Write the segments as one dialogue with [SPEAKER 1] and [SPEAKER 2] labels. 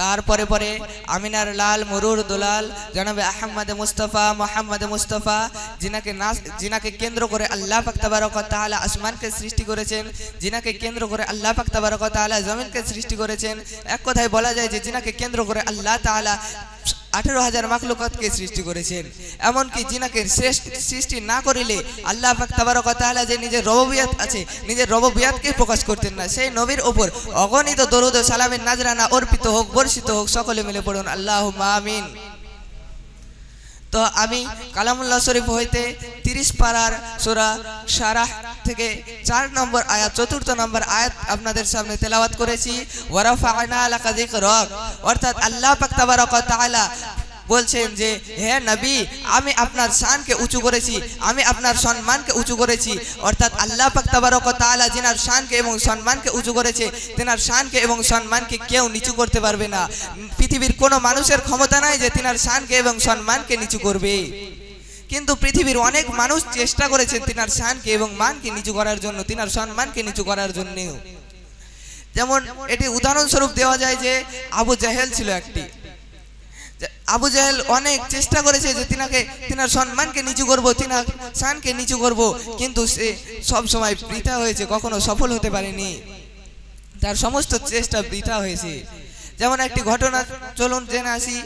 [SPEAKER 1] তারপরে পরে আমিনার লাল মরুর দুলাল জনাবে আহমদ মুস্তাফা মোহাম্মদ মুস্তাফা जिनाके केंद्र करे अल्लाह पाक तबारक व तआला आसमान के सृष्टि करेছেন जिनाके केंद्र करे अल्लाह पाक तबारक व तआला जमीन के सृष्टि करेছেন एक कथाय बला जाय जे जिनाके केंद्र करे अल्लाह ताआला 18,000 मखलुकात के सृष्टि करेছেন एमन कि जिनाके श्रेष्ठ सृष्टि ना करिले अल्लाह पाक तबारक व तआला जे निजे रबबियत आछे निजे रबबियत के प्रकाश करतेन ना सेई नबीर ऊपर अगणित दरूद व सालामेर नाजराना अर्पित होक बर्षित होक सकले मिले पड़ुन अल्लाहुम्मा आमीन। तो आमी कालामुल्लाह शरीफ होइते 30 पारार सूरा शाराह থেকে 4 नम्बर आयात 4 नम्बर आयात आपनादेर सामने तेलावत करेছি वरफाअना लाका जिकरक अर्थात अल्लाह पाक तबारक व तआला बोलছেন যে হে নবী আমি আপনার শানকে উঁচু করেছি আমি আপনার সম্মানকে উঁচু করেছি অর্থাৎ আল্লাহ পাক তাবারক ও তাআলা যিনার শানকে এবং সম্মানকে উঁচু করেছে তিনার শানকে এবং সম্মানকে কেউ নিচু করতে পারবে না পৃথিবীর কোনো মানুষের ক্ষমতা নাই যে তিনার শানকে এবং সম্মানকে নিচু করবে কিন্তু পৃথিবীর অনেক মানুষ চেষ্টা করেছে তিনার শানকে এবং মানকে নিচু করার জন্য তিনার সম্মানকে নিচু করার জন্য যেমন এটি উদাহরণ স্বরূপ দেওয়া যায় যে আবু জাহেল ছিল একটি আবু জাহেল অনেক চেষ্টা করেছে যে তিনার সম্মানকে নিচু করব তিনার শানকে নিচু করব কিন্তু সে সব সময় বৃথা হয়েছে কখনো সফল হতে পারেনি তার সমস্ত চেষ্টা বৃথা হয়েছে যেমন একটি ঘটনা চলুন জেনে আসি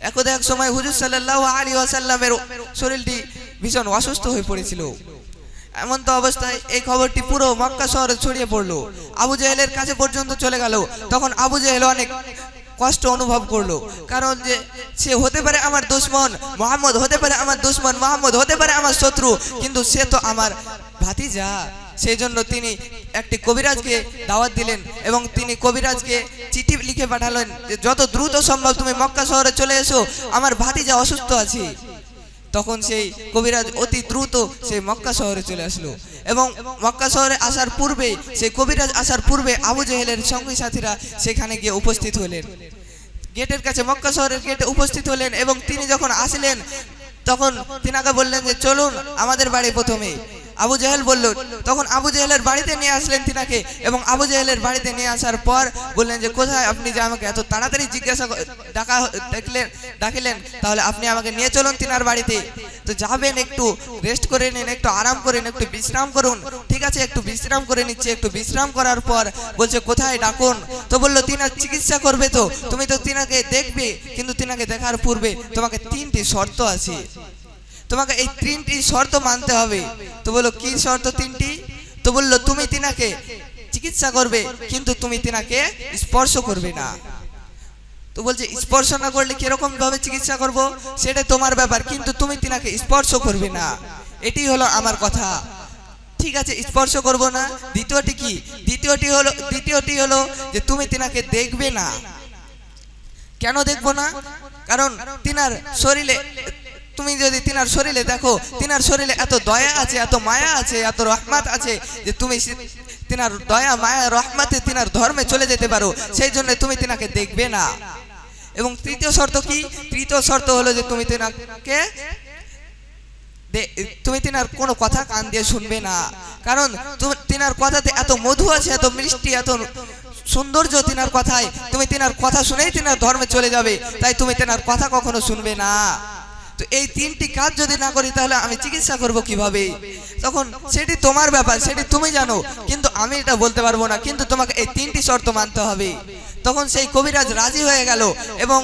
[SPEAKER 1] একদা এক সময় হুজুর সাল্লাল্লাহু আলাইহি ওয়াসাল্লামের শরীরটি ভীষণ অসুস্থ হয়ে পড়েছিল এমন তো অবস্থায় এই খবরটি পুরো মক্কা শহরে ছড়িয়ে পড়লো আবু জাহেলের কাছে পর্যন্ত চলে গেল তখন আবু জাহেল অনেক কষ্ট অনুভব করলো কারণ যে সে হতে পারে আমার দুশমন মুহাম্মদ হতে পারে আমার দুশমন মুহাম্মদ হতে পারে আমার শত্রু কিন্তু সে তো আমার ভাতিজা সেজন্য তিনি একটি কবিরাজকে দাওয়াত দিলেন এবং তিনি কবিরাজকে চিঠি লিখে পাঠালেন যে যত দ্রুত সম্ভব তুমি মক্কা শহরে চলে এসো আমার ভাতিজা অসুস্থ আছে তখন সেই কবিরাজ অতি দ্রুত সেই মক্কা শহরে চলে আসলো এবং মক্কা শহরে আসার পূর্বে সেই কবিরাজ আসার পূর্বে আবু জাহেলের সঙ্গী সাথীরা সেখানে গিয়ে উপস্থিত হলেন গেটের কাছে মক্কা শহরের গেটে উপস্থিত হলেন এবং তিনি যখন আসলেন তখন তিনাকে বললেন যে চলুন আমাদের বাড়ি প্রথমে আবু জাহেল বলল তখন আবু জাহেলের বাড়িতে নিয়ে আসলেন তিনাকে এবং আবু জাহেলের বাড়িতে নিয়ে আসার পর বললেন যে কোথায় আপনি যে আমাকে এত তাড়াতাড়ি জিজ্ঞাসা ডাকলেন তাহলে আপনি আমাকে নিয়ে চলুন তিনার বাড়িতে তো যাবেন একটু রেস্ট করে নিন একটু আরাম করেন একটু বিশ্রাম করুন ঠিক আছে একটু বিশ্রাম করে নিচ্ছে একটু বিশ্রাম করার পর বলছে কোথায় ডাকুন তো বললো তিনার চিকিৎসা করবে তো তুমি তো তিনাকে দেখবে কিন্তু তিনাকে দেখার পূর্বে তোমাকে 3টি শর্ত আছে তোমাকে এই 3টি শর্ত মানতে হবে তো বললো কি শর্ত 3টি তো বললো তুমি তিনাকে চিকিৎসা করবে কিন্তু তুমি তিনাকে স্পর্শ করবে না তো বলছে স্পর্শ না করলে কি রকম ভাবে চিকিৎসা করব সেটা তোমার ব্যাপার কিন্তু তুমি তিনাকে স্পর্শ করবে না এটি হলো আমার কথা ঠিক আছে স্পর্শ করব না দ্বিতীয়টি কি দ্বিতীয়টি হলো যে তুমি তিনাকে দেখবে না কেন দেখব না কারণ তিনার শরীরে তুমি যদি তিনার শরীরে দেখো তিনার শরীরে এত দয়া আছে এত মায়া আছে এত রহমত আছে যে তুমি তিনার দয়া মায়া রহমতে তিনার ধর্মে চলে যেতে পারো সেই জন্য তুমি তিনাকে দেখবে না এবং তৃতীয় শর্ত কি তৃতীয় শর্ত হলো যে তুমি তিনার কোনো কথা কান দিয়ে শুনবে না কারণ তিনার কথাতে এত মধু আছে এত মিষ্টি এত সৌন্দর্য তিনার কথায় তুমি তিনার কথা শুনেই তিনার ধর্মে চলে যাবে তাই তুমি তিনার কথা কখনো শুনবে না তো এই 3টি কাজ যদি না করি তাহলে আমি চিকিৎসা করব কিভাবে তখন সেটি তোমার ব্যাপার সেটি তুমি জানো কিন্তু আমি এটা বলতে পারবো না কিন্তু তোমাকে এই 3টি শর্ত মানতে হবে তখন সেই কবিরাজ রাজি হয়ে গেল এবং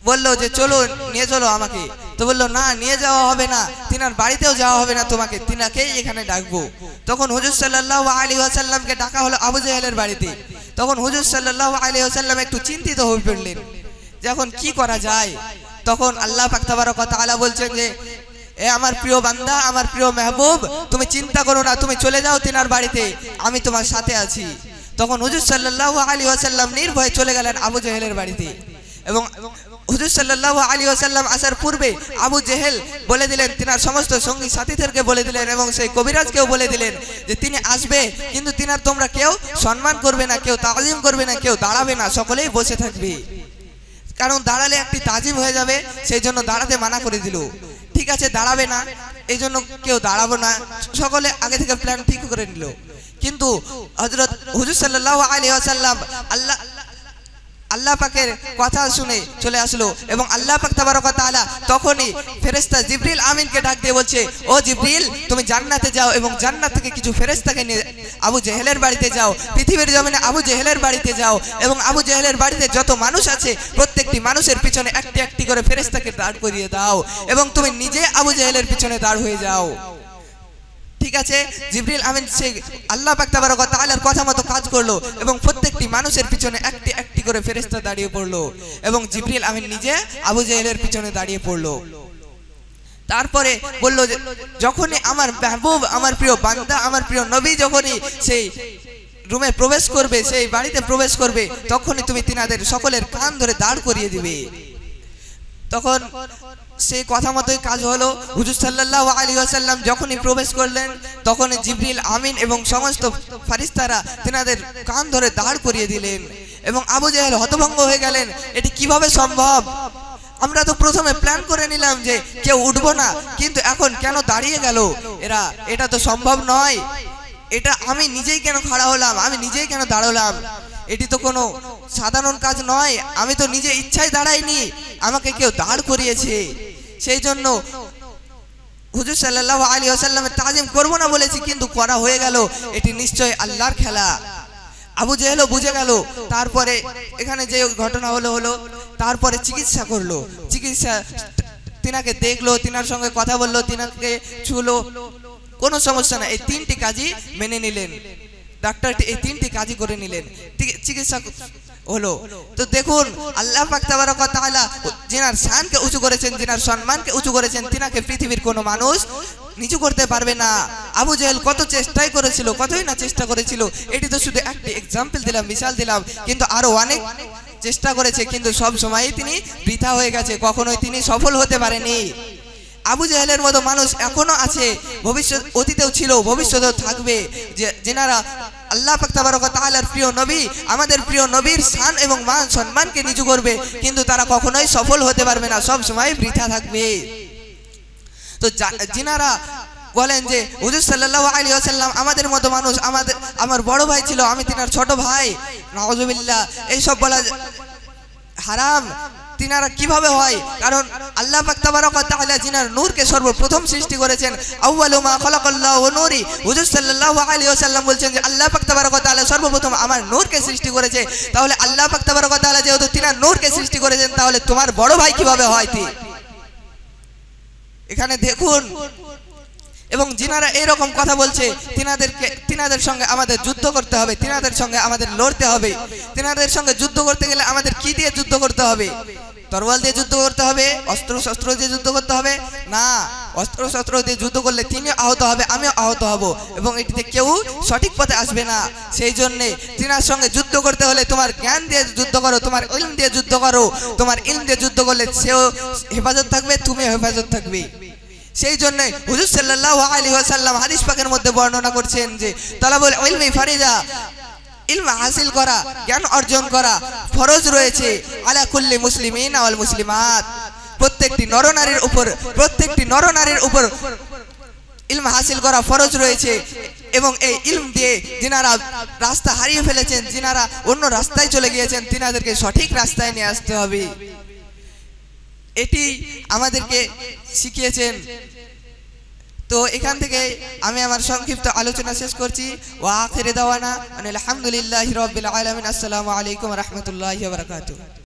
[SPEAKER 1] বলল যে চলো নিয়ে চলো আমাকে তো বললো না নিয়ে যাওয়া হবে না তিনার বাড়িতেও যাওয়া হবে না তোমাকে তিনাকেই এখানে ডাকবো তখন হুজুর সাল্লাল্লাহু আলাইহি ওয়াসাল্লামকে ডাকা হলো আবু জাহেলের বাড়িতে তখন হুজুর সাল্লাল্লাহু আলাইহি ওয়াসাল্লাম একটু চিন্তিত হয়ে পড়লেন যে এখন কি করা যায় তখন আল্লাহ পাক তাবারক ওয়া তাআলা বলছেন যে এ আমার প্রিয় বান্দা আমার প্রিয় মেহবুব তুমি চিন্তা করো না তুমি চলে যাও তিনার বাড়িতে আমি তোমার সাথে আছি তখন হুজুর সাল্লাল্লাহু আলাইহি ওয়াসাল্লাম নির্ভয়ে চলে গেলেন আবু জাহেলের বাড়িতে এবং হুজুর সাল্লাল্লাহু আলাইহি ওয়াসাল্লাম আসার পূর্বে আবু জাহেল বলে দিলেন তিনার সমস্ত সঙ্গী সাথীদেরকে বলে দিলেন এবং সেই কবিরাজকেও বলে দিলেন যে তিনি আসবে কিন্তু তিনার তোমরা কেউ সম্মান করবে না কেউ তাজিম করবে না কেউ দাঁড়াবে না সকলেই বসে থাকবে কারণ দাঁড়ালে একটি তাজিম হয়ে যাবে সেই জন্য দাঁড়াতে মানা করে দিল ঠিক আছে দাঁড়াবে না এই জন্য কেউ দাঁড়াবো না সকলে আগে থেকে প্ল্যান ঠিক করে নিল কিন্তু হযরত হুজুর সাল্লাল্লাহু আলাইহি ওয়াসাল্লাম আল্লাহ পাকের কথা শুনে চলে আসলো এবং আল্লাহ পাক তাবারক ওয়া তাআলা তখনই ফেরেশতা জিবরিল আমিনকে ডাক দিয়ে বলছে, ও জিবরিল তুমি জান্নাতে যাও এবং জান্নাত থেকে কিছু ফেরেশতাকে নিয়ে আবু জেহেলের বাড়িতে যাও, পৃথিবীর জমিনে আবু জেহেলের বাড়িতে যাও এবং আবু জেহেলের বাড়িতে যত মানুষ আছে প্রত্যেকটি মানুষের পিছনে একটি একটি করে ফেরেশতাকে দাঁড় করিয়ে দাও এবং তুমি নিজে আবু জেহেলের পিছনে দাঁড় হয়ে যাও। ঠিক আছে, জিবরিল আমিন সেই আল্লাহ পাক তাবারক ওয়া তাআলার কথা মতো কাজ করলো এবং প্রত্যেকটি মানুষের পিছনে একটি একটি করে ফেরেশতা দাঁড়িয়ে পড়লো এবং জিবরিল আমিন নিজে আবু জেহেলের পিছনে দাঁড়িয়ে পড়লো। তারপরে বলল যে যখনই আমার মাহবুব, আমার প্রিয় বান্দা, আমার প্রিয় নবী যখনই সেই রুমে প্রবেশ করবে, সেই বাড়িতে প্রবেশ করবে, তখনই তুমি তিনাদের সকলের কান ধরে দাঁড় করিয়ে দিবে। তখন সেই কথা মতোই কাজ হলো। হুজুর সাল্লাল্লাহু আলাইহি ওয়াসাল্লাম যখনই প্রবেশ করলেন তখনই জিবরিল আমিন এবং সমস্ত ফেরেশতারা তিনাদের কান ধরে দাঁড় করিয়ে দিলেন এবং আবু জেহেল হতভম্ব হয়ে গেলেন, এটি কিভাবে সম্ভব? আমরা তো প্রথমে প্ল্যান করে নিলাম যে কেউ উঠবো না, কিন্তু এখন কেন দাঁড়িয়ে গেল এরা? এটা তো সম্ভব নয়, এটা আমি নিজেই কেন খাড়া হলাম, আমি নিজেই কেন দাঁড়ালাম? এটি তো কোনো সাধারণ কাজ নয়, আমি তো নিজে ইচ্ছায় দাঁড়াইনি, আমাকে কেউ দাঁড় করিয়েছে। সেই জন্য হুজুর সাল্লাল্লাহু আলাইহি ওয়াসাল্লামের তাজিম করব না বলেছি, কিন্তু করা হয়ে গেল, এটি নিশ্চয় আল্লাহর খেলা। আবু জেহেলও বুঝে গেল। তারপরে এখানে যে ঘটনা হলো তারপরে চিকিৎসা করলো, চিকিৎসা তিনাকে দেখলো, তিনার সঙ্গে কথা বললো, তিনাকে ছুলো, কোনো সমস্যা না, এই তিনটি কাজই মেনে নিলেন। ডাক্তারটি এই তিনটি কাজই করে নিলেন, চিকিৎসা হলো। তো দেখুন আল্লাহ পাক তাবারক ওয়া তাআলা যিনার শানকে উঁচু করেছেন, যিনার সম্মানকে উঁচু করেছেন, তিনাকে পৃথিবীর কোনো মানুষ নিচু করতে পারবে না। আবু জেহেল কত চেষ্টাই করেছিল, কতই না চেষ্টা করেছিল, এটি তো শুধু একটি এক্সাম্পল দিলাম, মিসাল দিলাম, কিন্তু আরো অনেক চেষ্টা করেছে, কিন্তু সব সময়ই তিনি বৃথা হয়ে গেছে, কখনোই তিনি সফল হতে পারেনি। আবু জেহেলের মতো মানুষ এখনো আছে, ভবিষ্যৎ অতীতেও ছিল, ভবিষ্যতেও থাকবে, যে যেনারা আল্লাহ পাক তাবারক ওয়া তাআলার প্রিয় নবী, আমাদের প্রিয় নবীর শান এবং মান সম্মানকে নিচু করবে, কিন্তু তারা কখনোই সফল হতে পারবে না, সব সময় বৃথা থাকবে। তো যিনারা বলেন যে হুজুর সাল্লাল্লাহু আলাইহি ওয়াসাল্লাম আমাদের মতো মানুষ, আমার বড় ভাই ছিল, আমি তিনার ছোট ভাই, নাউযুবিল্লাহ, এইসব বলা হারাম। তিনারা কিভাবে হয়? কারণ আল্লাহ পাক তাবারক ওয়া তাআলা যিনার নূরকে সর্বপ্রথম সৃষ্টি করেছেন, আউয়ালু মা খালাকাল্লাহু নূরি, হুজুর সাল্লাল্লাহু আলাইহি ওয়াসাল্লাম বলছেন যে আল্লাহ পাক তাবারক ওয়া তাআলা সর্বপ্রথম আমার নূরকে সৃষ্টি করেছে। তাহলে আল্লাহ পাক তাবারক ওয়া তাআলা যেহেতু তিনার নূরকে সৃষ্টি করেছেন, তাহলে তোমার বড় ভাই কিভাবে হয়? এখানে দেখুন, এবং যিনারা এরকম কথা বলছে তিনাদের সঙ্গে আমাদের যুদ্ধ করতে হবে, তিনাদের সঙ্গে আমাদের লড়তে হবে। তিনাদের সঙ্গে যুদ্ধ করতে গেলে আমাদের কি দিয়ে যুদ্ধ করতে হবে? তরোয়াল দিয়ে যুদ্ধ করতে হবে? অস্ত্র শস্ত্র দিয়ে যুদ্ধ করতে হবে? না, অস্ত্র শস্ত্র দিয়ে যুদ্ধ করলে তিনিও আহত হবে, আমিও আহত হব, এবং এটিতে কেউ সঠিক পথে আসবে না। সেই জন্যে তিনার সঙ্গে যুদ্ধ করতে হলে তোমার জ্ঞান দিয়ে যুদ্ধ করো, তোমার ইলম দিয়ে যুদ্ধ করো। তোমার ইলম দিয়ে যুদ্ধ করলে সেও হেফাজত থাকবে, তুমিও হেফাজত থাকবে। সেই জন্য হুজুর সাল্লাল্লাহু আলাইহি ওয়াসাল্লাম হাদিস পাকের মধ্যে বর্ণনা করছেন যে তালাবুল ইলমি ফারিজা, ইলম হাসিল করা, জ্ঞান অর্জন করা ফরজ রয়েছে আলা কুল্লি মুসলিমিন ওয়াল মুসলিমাত, প্রত্যেকটি নরনারীর উপর ইলম হাসিল করা ফরজ রয়েছে। এবং এই ইলম দিয়ে যিনারা রাস্তা হারিয়ে ফেলেছেন, যিনারা অন্য রাস্তায় চলে গিয়েছেন, তিনাদেরকে সঠিক রাস্তায় নিয়ে আসতে হবে, এটি আমাদেরকে শিখিয়েছেন। তো এখান থেকে আমি আমার সংক্ষিপ্ত আলোচনা শেষ করছি। ওয়া আখিরু দাওয়ানা আলহামদুলিল্লাহি রাব্বিল আলামিন। আসসালামু আলাইকুম ওয়া রাহমাতুল্লাহি ওয়া বারাকাতুহু।